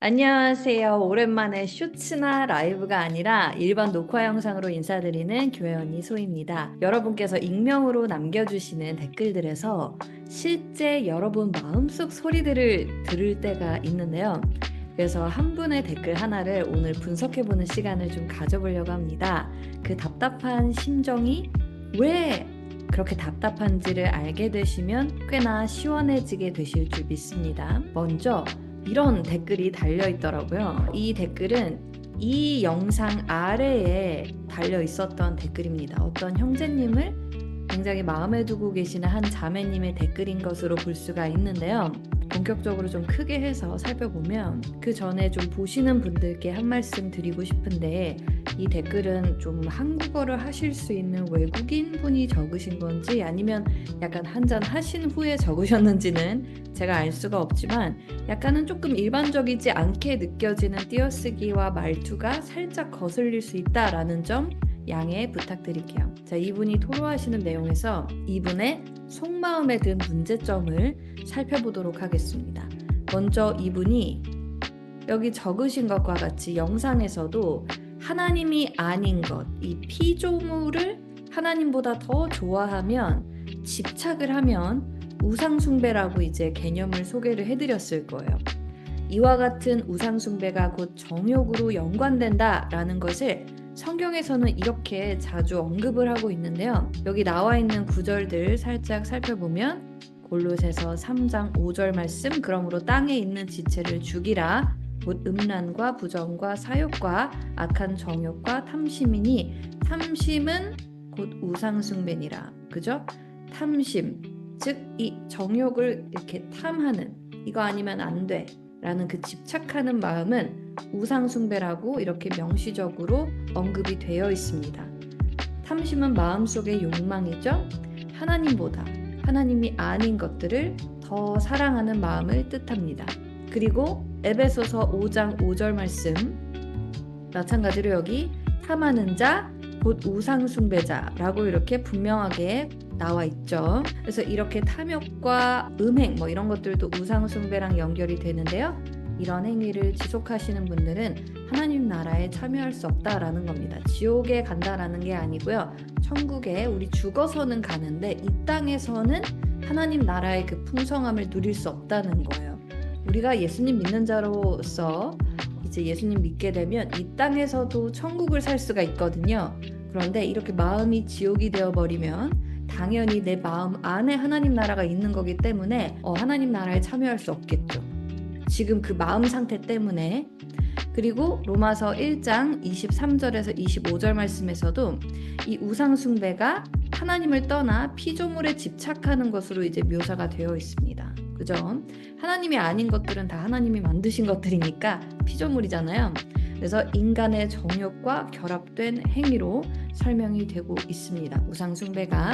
안녕하세요. 오랜만에 쇼츠나 라이브가 아니라 일반 녹화 영상으로 인사드리는 교회 언니 소희입니다. 여러분께서 익명으로 남겨주시는 댓글들에서 실제 여러분 마음속 소리들을 들을 때가 있는데요. 그래서 한 분의 댓글 하나를 오늘 분석해보는 시간을 좀 가져보려고 합니다. 그 답답한 심정이 왜 그렇게 답답한지를 알게 되시면 꽤나 시원해지게 되실 줄 믿습니다. 먼저 이런 댓글이 달려 있더라고요. 이 댓글은 이 영상 아래에 달려 있었던 댓글입니다. 어떤 형제님을 굉장히 마음에 두고 계시는 한 자매님의 댓글인 것으로 볼 수가 있는데요. 본격적으로 좀 크게 해서 살펴보면 그 전에 좀 보시는 분들께 한 말씀 드리고 싶은데, 이 댓글은 좀 한국어를 하실 수 있는 외국인 분이 적으신 건지 아니면 약간 한잔 하신 후에 적으셨는지는 제가 알 수가 없지만, 약간은 조금 일반적이지 않게 느껴지는 띄어쓰기와 말투가 살짝 거슬릴 수 있다라는 점 양해 부탁드릴게요. 자, 이분이 토로하시는 내용에서 이분의 속마음에 든 문제점을 살펴보도록 하겠습니다. 먼저 이분이 여기 적으신 것과 같이 영상에서도 하나님이 아닌 것, 이 피조물을 하나님보다 더 좋아하면, 집착을 하면 우상숭배라고 이제 개념을 소개를 해드렸을 거예요. 이와 같은 우상숭배가 곧 정욕으로 연관된다라는 것을 성경에서는 이렇게 자주 언급을 하고 있는데요. 여기 나와 있는 구절들 살짝 살펴보면 골로새서 3장 5절 말씀, 그러므로 땅에 있는 지체를 죽이라 곧 음란과 부정과 사욕과 악한 정욕과 탐심이니 탐심은 곧 우상숭배니라. 그죠? 탐심, 즉 이 정욕을 이렇게 탐하는, 이거 아니면 안 돼 라는 그 집착하는 마음은 우상숭배라고 이렇게 명시적으로 언급이 되어 있습니다. 탐심은 마음속의 욕망이죠. 하나님보다, 하나님이 아닌 것들을 더 사랑하는 마음을 뜻합니다. 그리고 에베소서 5장 5절 말씀, 마찬가지로 여기 탐하는 자 곧 우상숭배자라고 이렇게 분명하게 나와 있죠. 그래서 이렇게 탐욕과 음행 이런 것들도 우상숭배랑 연결이 되는데요. 이런 행위를 지속하시는 분들은 하나님 나라에 참여할 수 없다라는 겁니다. 지옥에 간다라는 게 아니고요. 천국에 우리 죽어서는 가는데 이 땅에서는 하나님 나라의 그 풍성함을 누릴 수 없다는 거예요. 우리가 예수님 믿는 자로서 이제 예수님 믿게 되면 이 땅에서도 천국을 살 수가 있거든요. 그런데 이렇게 마음이 지옥이 되어버리면 당연히 내 마음 안에 하나님 나라가 있는 거기 때문에 하나님 나라에 참여할 수 없겠죠. 지금 그 마음 상태 때문에. 그리고 로마서 1장 23절에서 25절 말씀에서도 이 우상숭배가 하나님을 떠나 피조물에 집착하는 것으로 이제 묘사가 되어 있습니다. 그죠? 하나님이 아닌 것들은 다 하나님이 만드신 것들이니까 피조물이잖아요. 그래서 인간의 정욕과 결합된 행위로 설명이 되고 있습니다. 우상숭배가.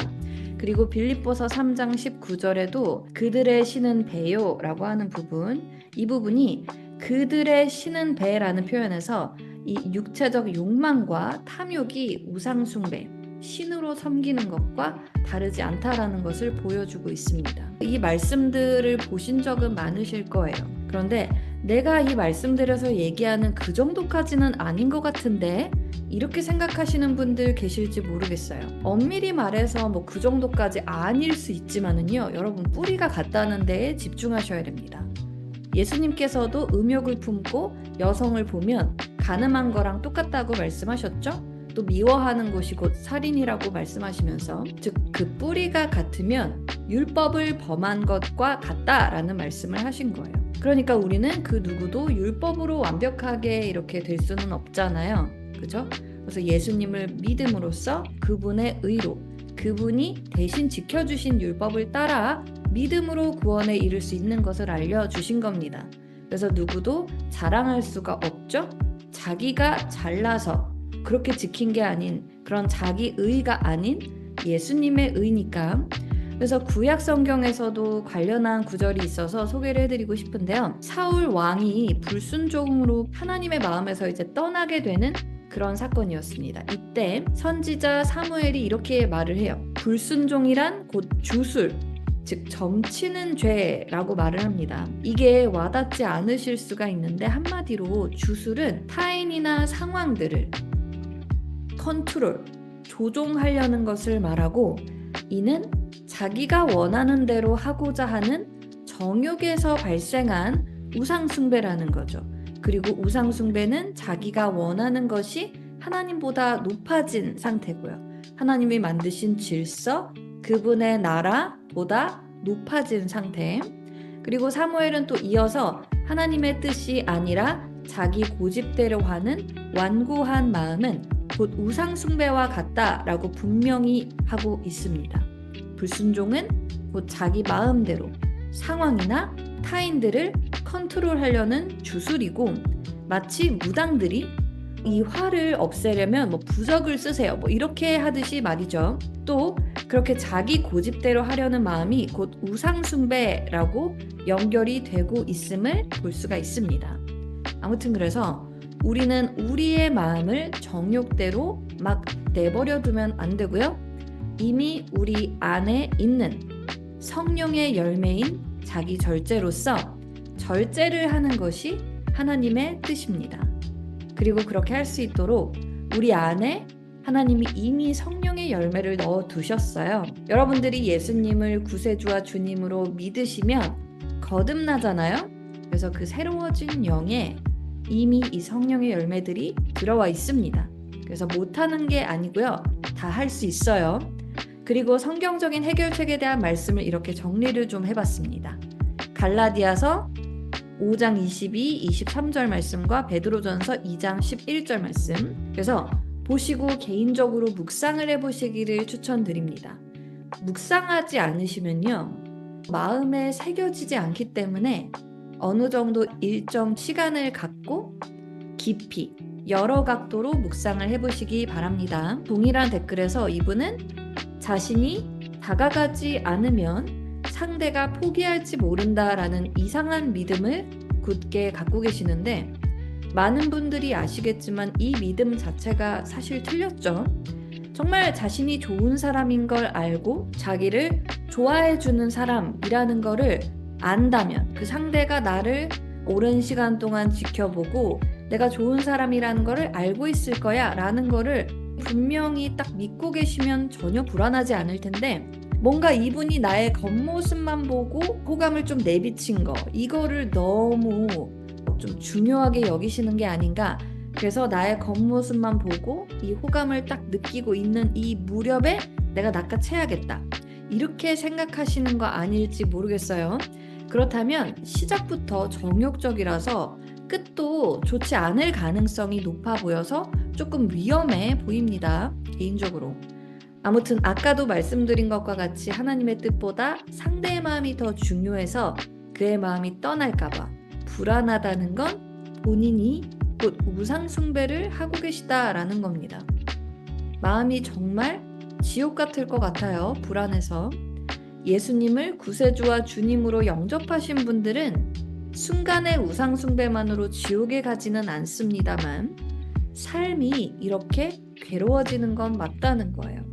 그리고 빌립보서 3장 19절에도 그들의 신은 배요라고 하는 부분, 이 부분이 그들의 신은 배라는 표현에서 이 육체적 욕망과 탐욕이 우상숭배, 신으로 섬기는 것과 다르지 않다라는 것을 보여주고 있습니다. 이 말씀들을 보신 적은 많으실 거예요. 그런데 내가 이 말씀드려서 얘기하는 그 정도까지는 아닌 것 같은데 이렇게 생각하시는 분들 계실지 모르겠어요. 엄밀히 말해서 그 정도까지 아닐 수 있지만은요, 여러분 뿌리가 같다는 데에 집중하셔야 됩니다. 예수님께서도 음욕을 품고 여성을 보면 간음한 거랑 똑같다고 말씀하셨죠? 또 미워하는 것이 곧 살인이라고 말씀하시면서, 즉 그 뿌리가 같으면 율법을 범한 것과 같다라는 말씀을 하신 거예요. 그러니까 우리는 그 누구도 율법으로 완벽하게 이렇게 될 수는 없잖아요. 그죠? 그래서 예수님을 믿음으로써 그분의 의로, 그분이 대신 지켜주신 율법을 따라 믿음으로 구원에 이를 수 있는 것을 알려주신 겁니다. 그래서 누구도 자랑할 수가 없죠? 자기가 잘나서 그렇게 지킨 게 아닌, 그런 자기 의가 아닌 예수님의 의니까. 그래서 구약 성경에서도 관련한 구절이 있어서 소개를 해드리고 싶은데요. 사울 왕이 불순종으로 하나님의 마음에서 이제 떠나게 되는 그런 사건이었습니다. 이때 선지자 사무엘이 이렇게 말을 해요. 불순종이란 곧 주술, 즉 점치는 죄라고 말을 합니다. 이게 와닿지 않으실 수가 있는데 한마디로 주술은 타인이나 상황들을 컨트롤, 조종하려는 것을 말하고, 이는 자기가 원하는 대로 하고자 하는 정욕에서 발생한 우상숭배라는 거죠. 그리고 우상숭배는 자기가 원하는 것이 하나님보다 높아진 상태고요. 하나님이 만드신 질서, 그분의 나라보다 높아진 상태. 그리고 사무엘은 또 이어서 하나님의 뜻이 아니라 자기 고집대로 하는 완고한 마음은 곧 우상숭배와 같다라고 분명히 하고 있습니다. 불순종은 곧 자기 마음대로 상황이나 타인들을 컨트롤하려는 주술이고, 마치 무당들이 이 화를 없애려면 부적을 쓰세요 이렇게 하듯이 말이죠. 또 그렇게 자기 고집대로 하려는 마음이 곧 우상숭배라고 연결이 되고 있음을 볼 수가 있습니다. 아무튼 그래서 우리는 우리의 마음을 정욕대로 막 내버려 두면 안 되고요. 이미 우리 안에 있는 성령의 열매인 자기 절제로서 절제를 하는 것이 하나님의 뜻입니다. 그리고 그렇게 할 수 있도록 우리 안에 하나님이 이미 성령의 열매를 넣어 두셨어요. 여러분들이 예수님을 구세주와 주님으로 믿으시면 거듭나잖아요. 그래서 그 새로워진 영에 이미 이 성령의 열매들이 들어와 있습니다. 그래서 못하는 게 아니고요. 다 할 수 있어요. 그리고 성경적인 해결책에 대한 말씀을 이렇게 정리를 좀 해봤습니다. 갈라디아서 5장 22, 23절 말씀과 베드로전서 2장 11절 말씀. 그래서 보시고 개인적으로 묵상을 해보시기를 추천드립니다. 묵상하지 않으시면요, 마음에 새겨지지 않기 때문에 어느 정도 일정 시간을 갖고 깊이 여러 각도로 묵상을 해보시기 바랍니다. 동일한 댓글에서 이분은 자신이 다가가지 않으면 상대가 포기할지 모른다라는 이상한 믿음을 굳게 갖고 계시는데, 많은 분들이 아시겠지만 이 믿음 자체가 사실 틀렸죠. 정말 자신이 좋은 사람인 걸 알고 자기를 좋아해주는 사람이라는 거를 안다면, 그 상대가 나를 오랜 시간 동안 지켜보고 내가 좋은 사람이라는 거를 알고 있을 거야 라는 거를 분명히 딱 믿고 계시면 전혀 불안하지 않을 텐데, 뭔가 이분이 나의 겉모습만 보고 호감을 좀 내비친 거, 이거를 너무 좀 중요하게 여기시는 게 아닌가. 그래서 나의 겉모습만 보고 이 호감을 딱 느끼고 있는 이 무렵에 내가 낚아채야겠다, 이렇게 생각하시는 거 아닐지 모르겠어요. 그렇다면 시작부터 정욕적이라서 끝도 좋지 않을 가능성이 높아 보여서 조금 위험해 보입니다, 개인적으로. 아무튼 아까도 말씀드린 것과 같이 하나님의 뜻보다 상대의 마음이 더 중요해서 그의 마음이 떠날까봐 불안하다는 건 본인이 곧 우상숭배를 하고 계시다라는 겁니다. 마음이 정말 지옥 같을 것 같아요, 불안해서. 예수님을 구세주와 주님으로 영접하신 분들은 순간의 우상숭배만으로 지옥에 가지는 않습니다만 삶이 이렇게 괴로워지는 건 맞다는 거예요.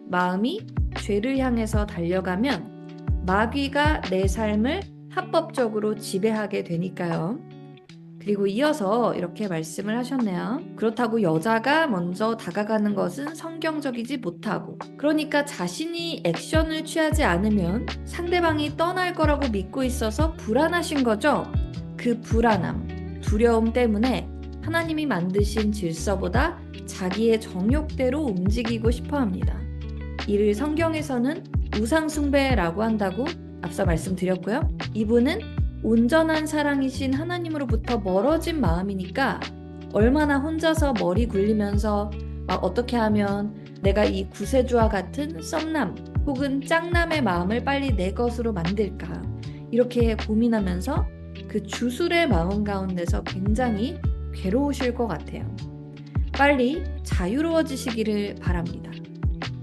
마음이 죄를 향해서 달려가면 마귀가 내 삶을 합법적으로 지배하게 되니까요. 그리고 이어서 이렇게 말씀을 하셨네요. 그렇다고 여자가 먼저 다가가는 것은 성경적이지 못하고, 그러니까 자신이 액션을 취하지 않으면 상대방이 떠날 거라고 믿고 있어서 불안하신 거죠. 그 불안함, 두려움 때문에 하나님이 만드신 질서보다 자기의 정욕대로 움직이고 싶어 합니다. 이를 성경에서는 우상숭배라고 한다고 앞서 말씀드렸고요. 이분은 온전한 사랑이신 하나님으로부터 멀어진 마음이니까 얼마나 혼자서 머리 굴리면서 어떻게 하면 내가 이 구세주와 같은 썸남 혹은 짝남의 마음을 빨리 내 것으로 만들까, 이렇게 고민하면서 그 주술의 마음 가운데서 굉장히 괴로우실 것 같아요. 빨리 자유로워지시기를 바랍니다.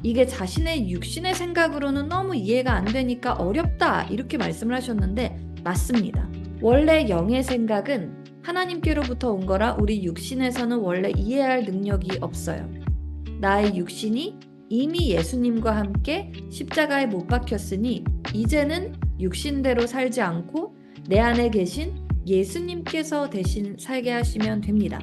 이게 자신의 육신의 생각으로는 너무 이해가 안 되니까 어렵다, 이렇게 말씀을 하셨는데 맞습니다. 원래 영의 생각은 하나님께로부터 온 거라 우리 육신에서는 원래 이해할 능력이 없어요. 나의 육신이 이미 예수님과 함께 십자가에 못 박혔으니 이제는 육신대로 살지 않고 내 안에 계신 예수님께서 대신 살게 하시면 됩니다.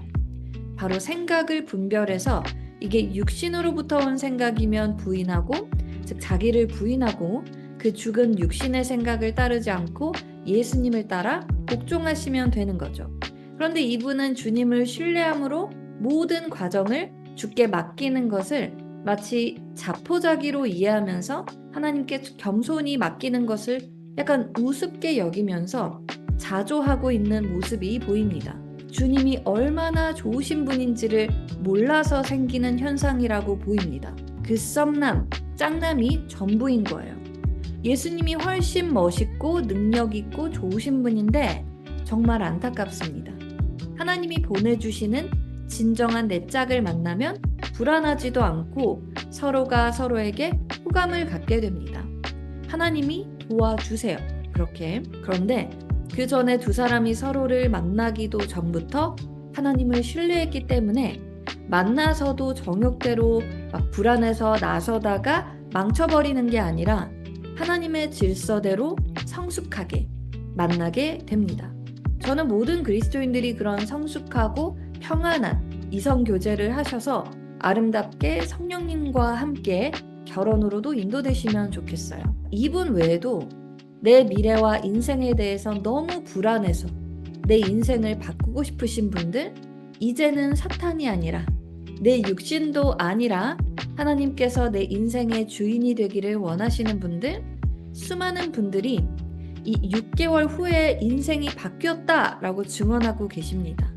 바로 생각을 분별해서 이게 육신으로부터 온 생각이면 부인하고, 즉 자기를 부인하고 그 죽은 육신의 생각을 따르지 않고 예수님을 따라 복종하시면 되는 거죠. 그런데 이분은 주님을 신뢰함으로 모든 과정을 주께 맡기는 것을 마치 자포자기로 이해하면서 하나님께 겸손히 맡기는 것을 약간 우습게 여기면서 자조하고 있는 모습이 보입니다. 주님이 얼마나 좋으신 분인지를 몰라서 생기는 현상이라고 보입니다. 그 썸남, 짱남이 전부인 거예요. 예수님이 훨씬 멋있고 능력 있고 좋으신 분인데 정말 안타깝습니다. 하나님이 보내주시는 진정한 내 짝을 만나면 불안하지도 않고 서로가 서로에게 호감을 갖게 됩니다. 하나님이 도와주세요. 그렇게. 그런데 그 전에 두 사람이 서로를 만나기도 전부터 하나님을 신뢰했기 때문에 만나서도 정욕대로 막 불안해서 나서다가 망쳐버리는 게 아니라 하나님의 질서대로 성숙하게 만나게 됩니다. 저는 모든 그리스도인들이 그런 성숙하고 평안한 이성 교제를 하셔서 아름답게 성령님과 함께 결혼으로도 인도되시면 좋겠어요. 이분 외에도 내 미래와 인생에 대해서 너무 불안해서 내 인생을 바꾸고 싶으신 분들, 이제는 사탄이 아니라 내 육신도 아니라 하나님께서 내 인생의 주인이 되기를 원하시는 분들, 수많은 분들이 이 6개월 후에 인생이 바뀌었다라고 증언하고 계십니다.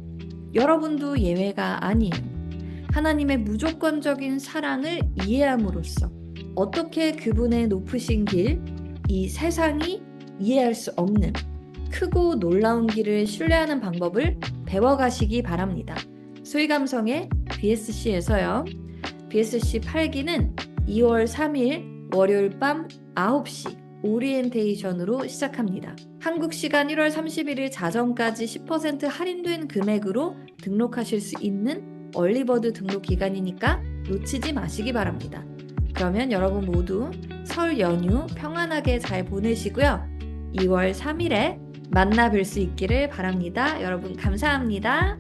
여러분도 예외가 아니에요. 하나님의 무조건적인 사랑을 이해함으로써 어떻게 그분의 높으신 길, 이 세상이 이해할 수 없는 크고 놀라운 길을 신뢰하는 방법을 배워가시기 바랍니다. 소희감성의 BSC에서요. BSC 8기는 2월 3일 월요일 밤 9시 오리엔테이션으로 시작합니다. 한국 시간 1월 31일 자정까지 10% 할인된 금액으로 등록하실 수 있는 얼리버드 등록 기간이니까 놓치지 마시기 바랍니다. 그러면 여러분 모두 설 연휴 평안하게 잘 보내시고요. 2월 3일에 만나 뵐 수 있기를 바랍니다. 여러분 감사합니다.